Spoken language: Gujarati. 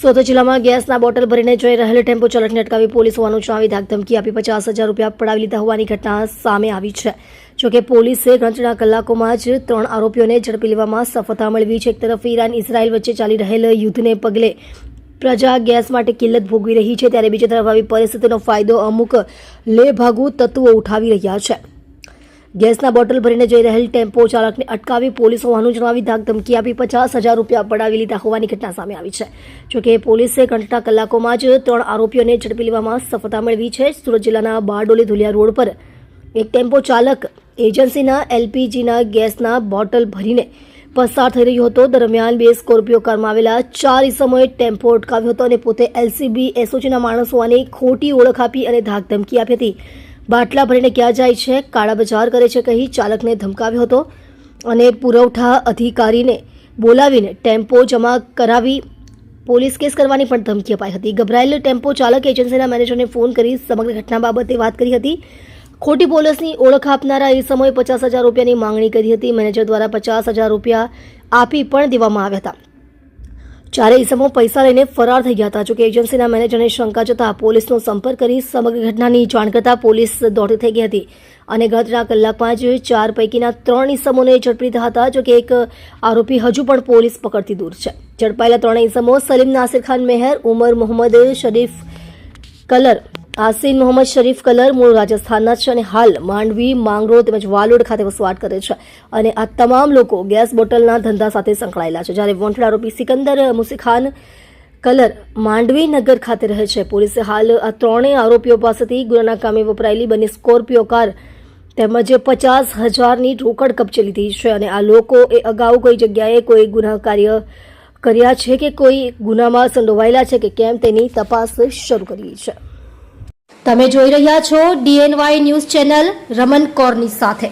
સુરત જિલ્લામાં ગેસના બોટલ ભરીને જઈ રહેલ ટેમ્પો ચાલકને અટકાવી પોલીસ હોવાનું જણાવી ધાકધમકી આપી 50,000 રૂપિયા પડાવી લીધા હોવાની ઘટના સામે આવી છે। જોકે પોલીસે ગણતરીના કલાકોમાં જ 3 આરોપીઓને ઝડપી લેવામાં સફળતા મેળવી છે। એક તરફ ઈરાન ઇઝરાયલ વચ્ચે ચાલી રહેલ યુદ્ધને પગલે પ્રજા ગેસ માટે કિલ્લત ભોગવી રહી છે, ત્યારે બીજી તરફ આવી પરિસ્થિતિનો ફાયદો અમુક લેભાગુ તત્વો ઉઠાવી રહ્યા છે। ગેસના બોટલ ભરીને જઈ રહેલ ટેમ્પો ચાલકને અટકાવી પોલીસ હોવાનું જણાવી ધાકધમકી આપી 50,000 રૂપિયા પડાવી લીધા હોવાની ઘટના સામે આવી છે। જોકે પોલીસે ગણતરીના કલાકોમાં જ 3 આરોપીઓને ઝડપી લેવામાં સફળતા મેળવી છે। સુરત જિલ્લાના બારડોલી ધુલિયા રોડ પર એક ટેમ્પો ચાલક એજન્સીના એલપીજીના ગેસના બોટલ ભરીને પસાર થઈ રહ્યો હતો। દરમિયાન 2 સ્કોર્પિયો કારમાં આવેલા 4 ઈસમોએ ટેમ્પો અટકાવ્યો હતો અને પોતે એલસીબી એસઓજીના માણસ હોવાની ખોટી ઓળખ આપી અને ધાકધમકી આપી હતી। બાટલા ભરીને ક્યાં જાય છે, કાળા બજાર કરે છે કહી ચાલકને ધમકાવ્યો હતો અને પુરવઠા અધિકારીને બોલાવીને ટેમ્પો જમા કરાવી પોલીસ કેસ કરવાની પણ ધમકી અપાઈ હતી। ગભરાયેલ ટેમ્પો ચાલકે એજન્સીના મેનેજરને ફોન કરી સમગ્ર ઘટના બાબતે વાત કરી હતી। ખોટી પોલીસની ઓળખ આપનારા એ સમયે 50,000 રૂપિયાની માંગણી કરી હતી। મેનેજર દ્વારા 50,000 રૂપિયા આપી પણ દેવામાં આવ્યા હતા। ચારે ઈસમો પૈસા લઈને ફરાર થઈ ગયા હતા। જોકે એજન્સીના મેનેજરને શંકા જતા પોલીસનો સંપર્ક કરી સમગ્ર ઘટનાની જાણ કરતા પોલીસ દોડી થઈ ગઈ હતી અને ગણતરીના કલાકમાં જ 4 પૈકીના 3 ઈસમોને ઝડપી લીધા હતા। જોકે એક આરોપી હજુ પણ પોલીસ પકડથી દૂર છે। ઝડપાયેલા 3 ઈસમો સલીમ નાસિર ખાન મેહર, ઉમર મોહમ્મદ શરીફ કલર, આસિન મોહમ્મદ શરીફ કલર મૂળ રાજસ્થાનના છે અને હાલ માંડવી, માંગરોળ તેમજ વાલોડ ખાતે વસવાટ કરે છે અને આ તમામ લોકો ગેસ બોટલના ધંધા સાથે સંકળાયેલા છે। જ્યારે વોન્ટેડ આરોપી સિકંદર મુસીખાન કલર માંડવી નગર ખાતે રહે છે। પોલીસે હાલ આ 3 આરોપીઓ પાસેથી ગુનાના કામે વપરાયેલી બંને સ્કોર્પિયો કાર તેમજ 50,000ની રોકડ કબજે લીધી છે અને આ લોકો એ અગાઉ કોઈ જગ્યાએ કોઈ ગુના કાર્ય કર્યા છે કે કોઈ ગુનામાં સંડોવાયેલા છે કે કેમ તેની તપાસ શરૂ કરી છે। તમે જોઈ રહ્યા છો DNY ન્યૂઝ ચેનલ રમન કૌરની સાથે।